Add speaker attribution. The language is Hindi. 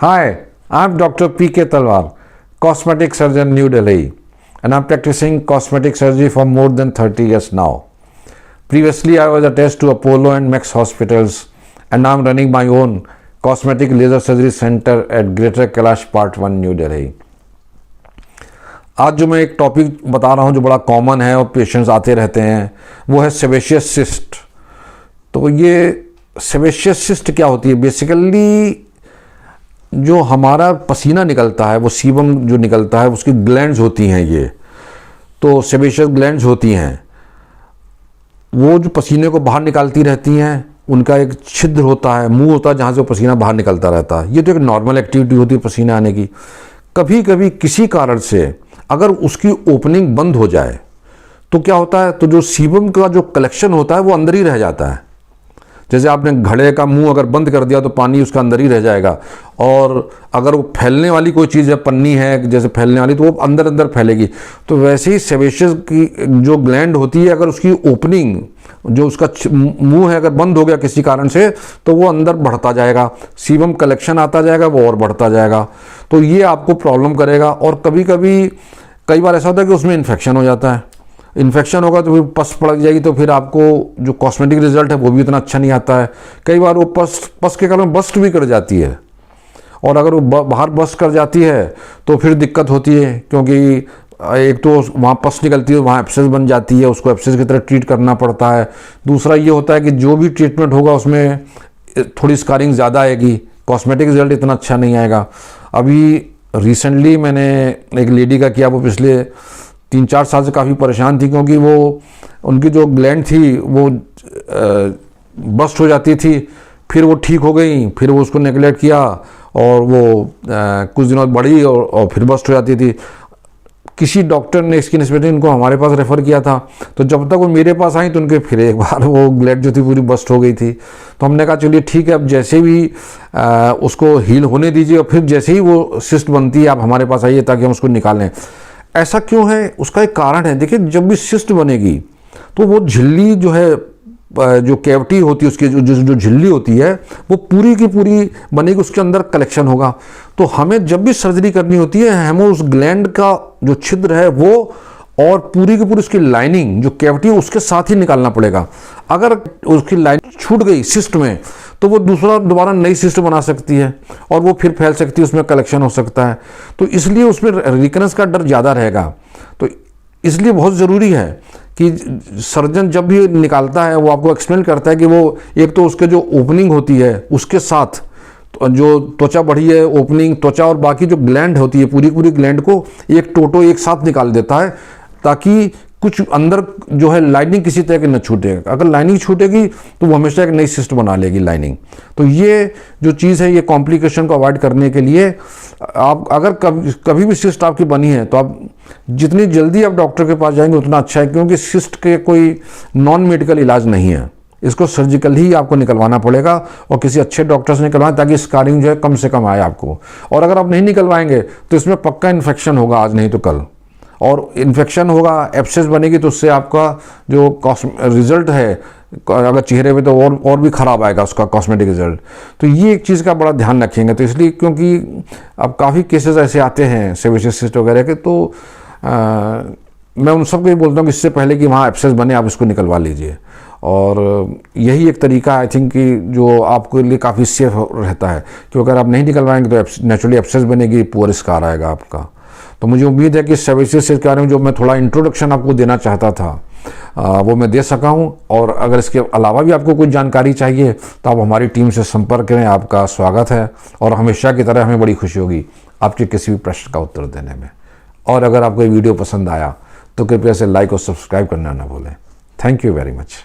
Speaker 1: Hi, I'm Dr. P.K. Talwar, cosmetic surgeon, New Delhi, and I'm practicing cosmetic surgery for more than 30 years now. Previously, I was attached to Apollo and Max hospitals, and now I'm running my own cosmetic laser surgery center at Greater Kailash Part 1, New Delhi. आज जो मैं एक टॉपिक बता रहा हूँ जो बड़ा कॉमन है और पेशेंट्स आते रहते हैं, वो है सेबेशियस सिस्ट। तो ये सेबेशियस सिस्ट क्या होती है? बेसिकली जो हमारा पसीना निकलता है, वो सीबम जो निकलता है, उसकी ग्लैंड्स होती हैं। ये तो सेबेशियस ग्लैंड्स होती हैं, वो जो पसीने को बाहर निकालती रहती हैं। उनका एक छिद्र होता है, मुंह होता है, जहाँ से वो पसीना बाहर निकलता रहता है। ये तो एक नॉर्मल एक्टिविटी होती है पसीना आने की। कभी कभी किसी कारण से अगर उसकी ओपनिंग बंद हो जाए तो क्या होता है, तो जो सीबम का जो कलेक्शन होता है वो अंदर ही रह जाता है। जैसे आपने घड़े का मुंह अगर बंद कर दिया तो पानी उसका अंदर ही रह जाएगा, और अगर वो फैलने वाली कोई चीज़ है, पन्नी है जैसे फैलने वाली, तो वो अंदर अंदर फैलेगी। तो वैसे ही सेबेशियस की जो ग्लैंड होती है, अगर उसकी ओपनिंग जो उसका मुंह है अगर बंद हो गया किसी कारण से, तो वो अंदर बढ़ता जाएगा, सीबम कलेक्शन आता जाएगा, वो और बढ़ता जाएगा। तो ये आपको प्रॉब्लम करेगा। और कई बार ऐसा होता है कि उसमें इन्फेक्शन हो जाता है। इन्फेक्शन होगा तो फिर पस पड़ जाएगी, तो फिर आपको जो कॉस्मेटिक रिजल्ट है वो भी इतना अच्छा नहीं आता है। कई बार वो पस के कारण बस्ट भी कर जाती है, और अगर वो बाहर बस्ट कर जाती है तो फिर दिक्कत होती है, क्योंकि एक तो वहाँ पस निकलती है, वहाँ एब्सेस बन जाती है, उसको एब्सेस की तरह ट्रीट करना पड़ता है। दूसरा ये होता है कि जो भी ट्रीटमेंट होगा उसमें थोड़ी स्कारिंग ज़्यादा आएगी, कॉस्मेटिक रिजल्ट इतना अच्छा नहीं आएगा। अभी रिसेंटली मैंने एक लेडी का किया, वो पिछले 3-4 साल से काफ़ी परेशान थी, क्योंकि वो उनकी जो ग्लैंड थी वो बस्ट हो जाती थी, फिर वो ठीक हो गई, फिर वो उसको नेगलेक्ट किया और वो कुछ दिनों बढ़ी और फिर बस्ट हो जाती थी। किसी डॉक्टर ने इसकी निस्बत इनको हमारे पास रेफ़र किया था, तो जब तक वो मेरे पास आई तो उनके फिर एक बार वो ग्लैंड जो थी पूरी बस्ट हो गई थी। तो हमने कहा चलिए ठीक है, अब जैसे भी उसको हील होने दीजिए, और फिर जैसे ही वो सिस्ट बनती है आप हमारे पास आइए ताकि हम उसको निकालें। ऐसा क्यों है? उसका एक कारण है। देखिए, जब भी सिस्ट बनेगी तो वो झिल्ली जो है, जो कैविटी होती है उसकी जो झिल्ली होती है, वो पूरी की पूरी बनेगी, उसके अंदर कलेक्शन होगा। तो हमें जब भी सर्जरी करनी होती है, हमें उस ग्लैंड का जो छिद्र है वो और पूरी की पूरी उसकी लाइनिंग जो कैविटी है उसके साथ ही निकालना पड़ेगा। अगर उसकी लाइनिंग छूट गई सिस्ट में तो वो दोबारा नई सिस्ट बना सकती है, और वो फिर फैल सकती है, उसमें कलेक्शन हो सकता है। तो इसलिए उसमें रिकरेंस का डर ज़्यादा रहेगा। तो इसलिए बहुत ज़रूरी है कि सर्जन जब भी निकालता है वो आपको एक्सप्लेन करता है कि वो एक तो उसके जो ओपनिंग होती है उसके साथ जो त्वचा बढ़ी है, ओपनिंग त्वचा और बाकी जो ग्लैंड होती है, पूरी पूरी ग्लैंड को एक टोटो एक साथ निकाल देता है, ताकि कुछ अंदर जो है लाइनिंग किसी तरह की न छूटे। अगर लाइनिंग छूटेगी तो वो हमेशा एक नई सिस्ट बना लेगी लाइनिंग। तो ये जो चीज़ है, ये कॉम्प्लिकेशन को अवॉइड करने के लिए आप अगर कभी भी सिस्ट आपकी बनी है तो आप जितनी जल्दी आप डॉक्टर के पास जाएंगे उतना अच्छा है, क्योंकि सिस्ट के कोई नॉन मेडिकल इलाज नहीं है। इसको सर्जिकल ही आपको निकलवाना पड़ेगा, और किसी अच्छे डॉक्टर से निकलवाएं ताकि स्कारिंग जो है कम से कम आए आपको। और अगर आप नहीं निकलवाएंगे तो इसमें पक्का इन्फेक्शन होगा, आज नहीं तो कल। और इन्फेक्शन होगा, एब्सेस बनेगी, तो उससे आपका जो रिजल्ट है अगर चेहरे पे, तो और भी ख़राब आएगा उसका कॉस्मेटिक रिजल्ट। तो ये एक चीज़ का बड़ा ध्यान रखेंगे। तो इसलिए, क्योंकि अब काफ़ी केसेस ऐसे आते हैं सेबेशियस सिस्ट वगैरह के, तो मैं उन सबको ये बोलता हूँ कि इससे पहले कि वहाँ एब्सेस बने आप इसको निकलवा लीजिए। और यही एक तरीका आई थिंक कि जो आपके लिए काफ़ी सेफ रहता है, क्योंकि अगर आप नहीं निकलवाएंगे तो नेचुरली एब्सेस बनेगी, पुअर स्कार आएगा आपका। तो मुझे उम्मीद है कि सेबेशियस सिस्ट के बारे में जो मैं थोड़ा इंट्रोडक्शन आपको देना चाहता था वो मैं दे सका हूँ। और अगर इसके अलावा भी आपको कुछ जानकारी चाहिए तो आप हमारी टीम से संपर्क करें, आपका स्वागत है। और हमेशा की तरह हमें बड़ी खुशी होगी आपके किसी भी प्रश्न का उत्तर देने में। और अगर आपको ये वीडियो पसंद आया तो कृपया से लाइक और सब्सक्राइब करना ना भूलें। Thank you very much.